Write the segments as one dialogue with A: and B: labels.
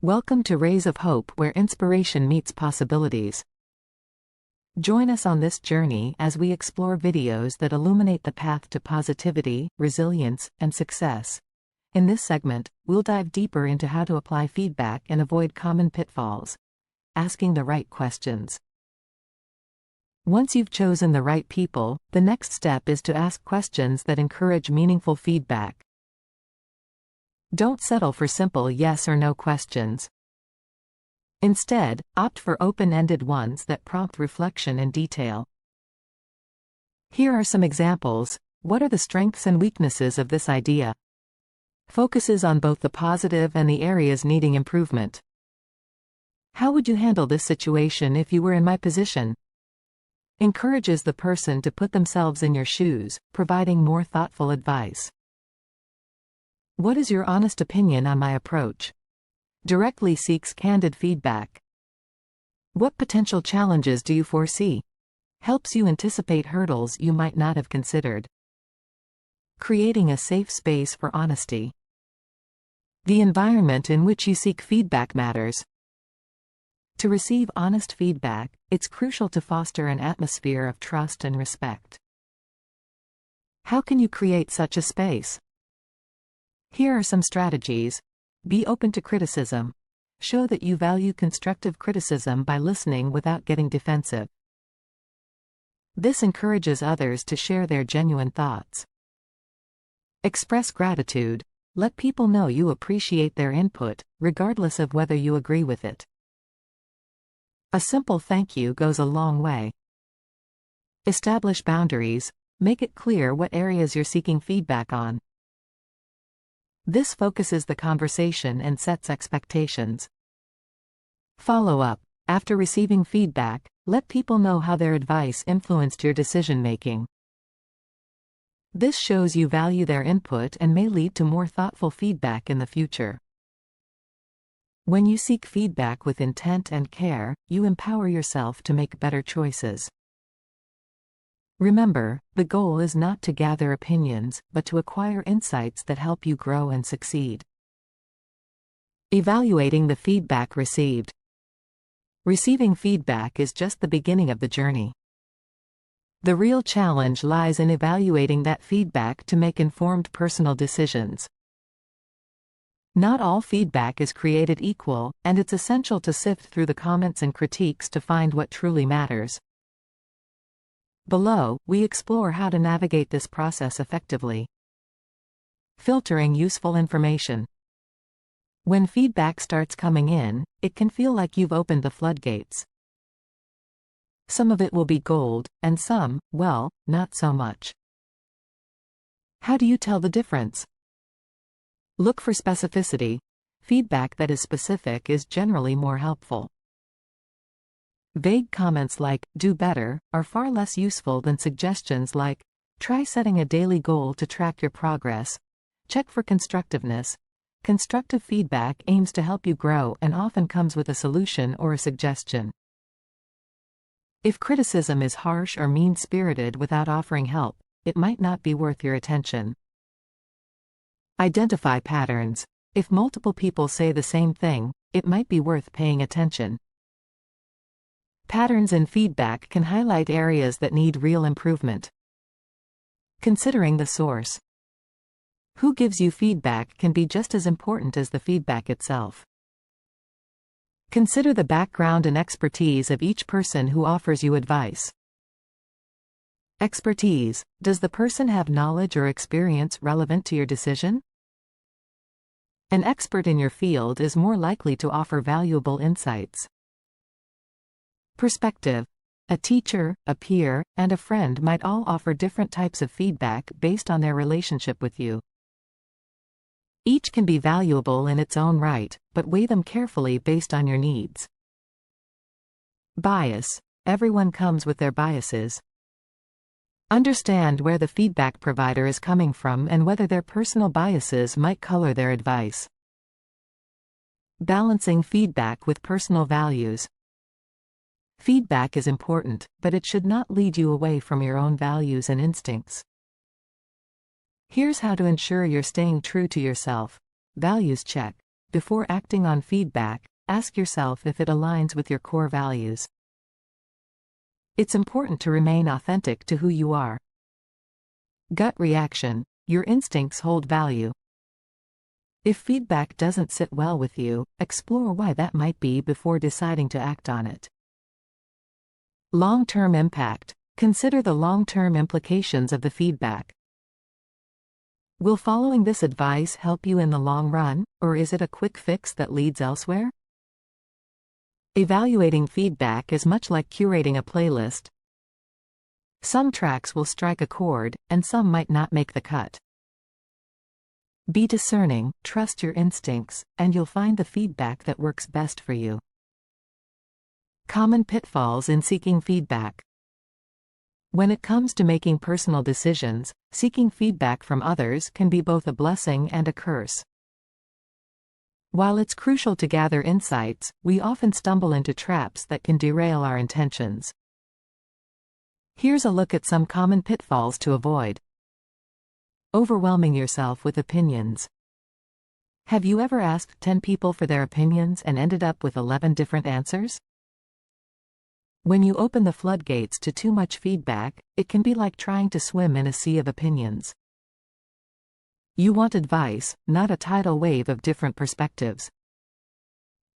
A: Welcome to Rays of Hope, where inspiration meets possibilities. Join us on this journey as we explore videos that illuminate the path to positivity, resilience, and success. In this segment, we'll dive deeper into how to apply feedback and avoid common pitfalls. Asking the right questions. Once you've chosen the right people, the next step is to ask questions that encourage meaningful feedback. Don't settle for simple yes or no questions. Instead, opt for open-ended ones that prompt reflection and detail. Here are some examples. What are the strengths and weaknesses of this idea? Focuses on both the positive and the areas needing improvement. How would you handle this situation if you were in my position? Encourages the person to put themselves in your shoes, providing more thoughtful advice. What is your honest opinion on my approach? Directly seeks candid feedback. What potential challenges do you foresee? Helps you anticipate hurdles you might not have considered. Creating a safe space for honesty. The environment in which you seek feedback matters. To receive honest feedback, it's crucial to foster an atmosphere of trust and respect. How can you create such a space? Here are some strategies. Be open to criticism. Show that you value constructive criticism by listening without getting defensive. This encourages others to share their genuine thoughts. Express gratitude. Let people know you appreciate their input, regardless of whether you agree with it. A simple thank you goes a long way. Establish boundaries. Make it clear what areas you're seeking feedback on. This focuses the conversation and sets expectations. Follow up. After receiving feedback, let people know how their advice influenced your decision-making. This shows you value their input and may lead to more thoughtful feedback in the future. When you seek feedback with intent and care, you empower yourself to make better choices. Remember, the goal is not to gather opinions, but to acquire insights that help you grow and succeed. Evaluating the feedback received. Receiving feedback is just the beginning of the journey. The real challenge lies in evaluating that feedback to make informed personal decisions. Not all feedback is created equal, and it's essential to sift through the comments and critiques to find what truly matters. Below, we explore how to navigate this process effectively. Filtering useful information. When feedback starts coming in, it can feel like you've opened the floodgates. Some of it will be gold, and some, well, not so much. How do you tell the difference? Look for specificity. Feedback that is specific is generally more helpful. Vague comments like, do better, are far less useful than suggestions like, try setting a daily goal to track your progress. Check for constructiveness. Constructive feedback aims to help you grow and often comes with a solution or a suggestion. If criticism is harsh or mean-spirited without offering help, it might not be worth your attention. Identify patterns. If multiple people say the same thing, it might be worth paying attention. Patterns in feedback can highlight areas that need real improvement. Considering the source. Who gives you feedback can be just as important as the feedback itself. Consider the background and expertise of each person who offers you advice. Expertise. Does the person have knowledge or experience relevant to your decision? An expert in your field is more likely to offer valuable insights. Perspective. A teacher, a peer, and a friend might all offer different types of feedback based on their relationship with you. Each can be valuable in its own right, but weigh them carefully based on your needs. Bias. Everyone comes with their biases. Understand where the feedback provider is coming from and whether their personal biases might color their advice. Balancing feedback with personal values. Feedback is important, but it should not lead you away from your own values and instincts. Here's how to ensure you're staying true to yourself. Values check. Before acting on feedback, ask yourself if it aligns with your core values. It's important to remain authentic to who you are. Gut reaction. Your instincts hold value. If feedback doesn't sit well with you, explore why that might be before deciding to act on it. Long-term impact. Consider the long-term implications of the feedback. Will following this advice help you in the long run, or is it a quick fix that leads elsewhere? Evaluating feedback is much like curating a playlist. Some tracks will strike a chord, and some might not make the cut. Be discerning, trust your instincts, and you'll find the feedback that works best for you. Common pitfalls in seeking feedback. When it comes to making personal decisions, seeking feedback from others can be both a blessing and a curse. While it's crucial to gather insights, we often stumble into traps that can derail our intentions. Here's a look at some common pitfalls to avoid. Overwhelming yourself with opinions. Have you ever asked 10 people for their opinions and ended up with 11 different answers? When you open the floodgates to too much feedback, it can be like trying to swim in a sea of opinions. You want advice, not a tidal wave of different perspectives.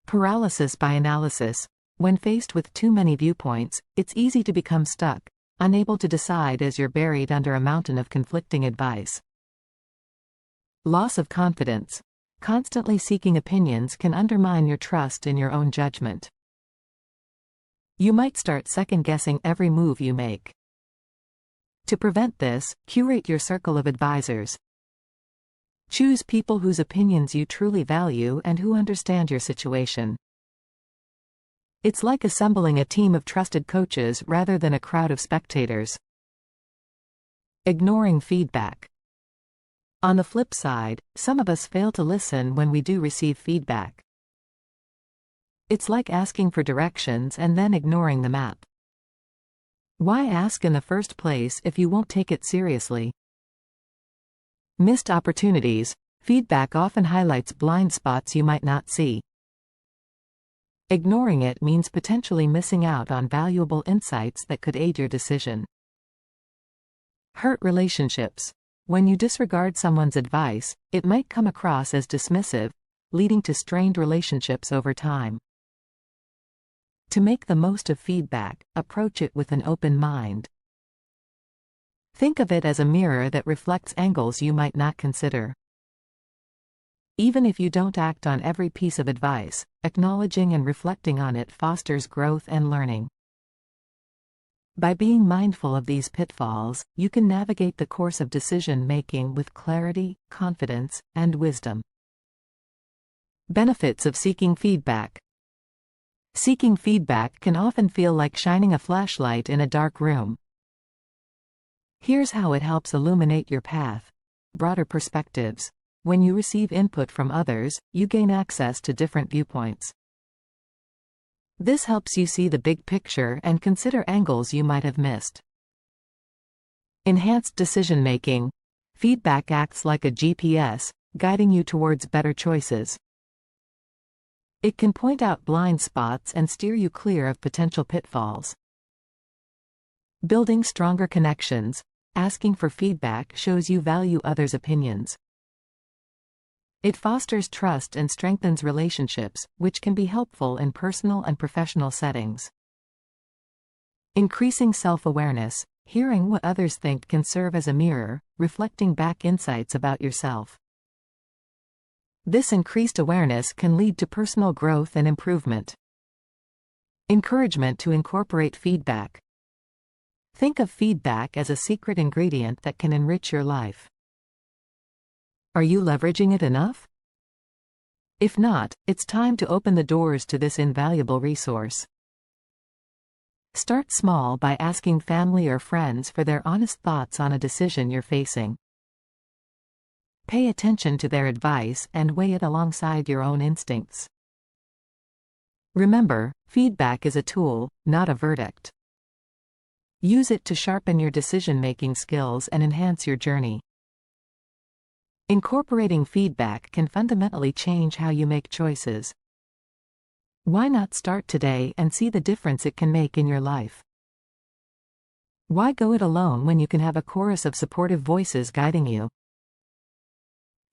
A: Paralysis by analysis. When faced with too many viewpoints, it's easy to become stuck, unable to decide as you're buried under a mountain of conflicting advice. Loss of confidence. Constantly seeking opinions can undermine your trust in your own judgment. You might start second-guessing every move you make. To prevent this, curate your circle of advisors. Choose people whose opinions you truly value and who understand your situation. It's like assembling a team of trusted coaches rather than a crowd of spectators. Ignoring feedback. On the flip side, some of us fail to listen when we do receive feedback. It's like asking for directions and then ignoring the map. Why ask in the first place if you won't take it seriously? Missed opportunities. Feedback often highlights blind spots you might not see. Ignoring it means potentially missing out on valuable insights that could aid your decision. Hurt relationships. When you disregard someone's advice, it might come across as dismissive, leading to strained relationships over time. To make the most of feedback, approach it with an open mind. Think of it as a mirror that reflects angles you might not consider. Even if you don't act on every piece of advice, acknowledging and reflecting on it fosters growth and learning. By being mindful of these pitfalls, you can navigate the course of decision-making with clarity, confidence, and wisdom. Benefits of seeking feedback. Seeking feedback can often feel like shining a flashlight in a dark room. Here's how it helps illuminate your path. Broader perspectives. When you receive input from others, you gain access to different viewpoints. This helps you see the big picture and consider angles you might have missed. Enhanced decision-making. Feedback acts like a GPS, guiding you towards better choices. It can point out blind spots and steer you clear of potential pitfalls. Building stronger connections. Asking for feedback shows you value others' opinions. It fosters trust and strengthens relationships, which can be helpful in personal and professional settings. Increasing self-awareness. Hearing what others think can serve as a mirror, reflecting back insights about yourself. This increased awareness can lead to personal growth and improvement. Encouragement to incorporate feedback. Think of feedback as a secret ingredient that can enrich your life. Are you leveraging it enough? If not, it's time to open the doors to this invaluable resource. Start small by asking family or friends for their honest thoughts on a decision you're facing. Pay attention to their advice and weigh it alongside your own instincts. Remember, feedback is a tool, not a verdict. Use it to sharpen your decision-making skills and enhance your journey. Incorporating feedback can fundamentally change how you make choices. Why not start today and see the difference it can make in your life? Why go it alone when you can have a chorus of supportive voices guiding you?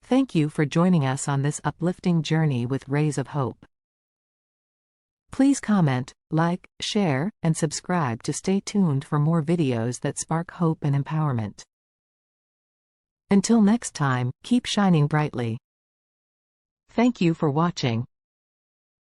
A: Thank you for joining us on this uplifting journey with Rays of Hope. Please comment, like, share, and subscribe to stay tuned for more videos that spark hope and empowerment. Until next time, keep shining brightly. Thank you for watching.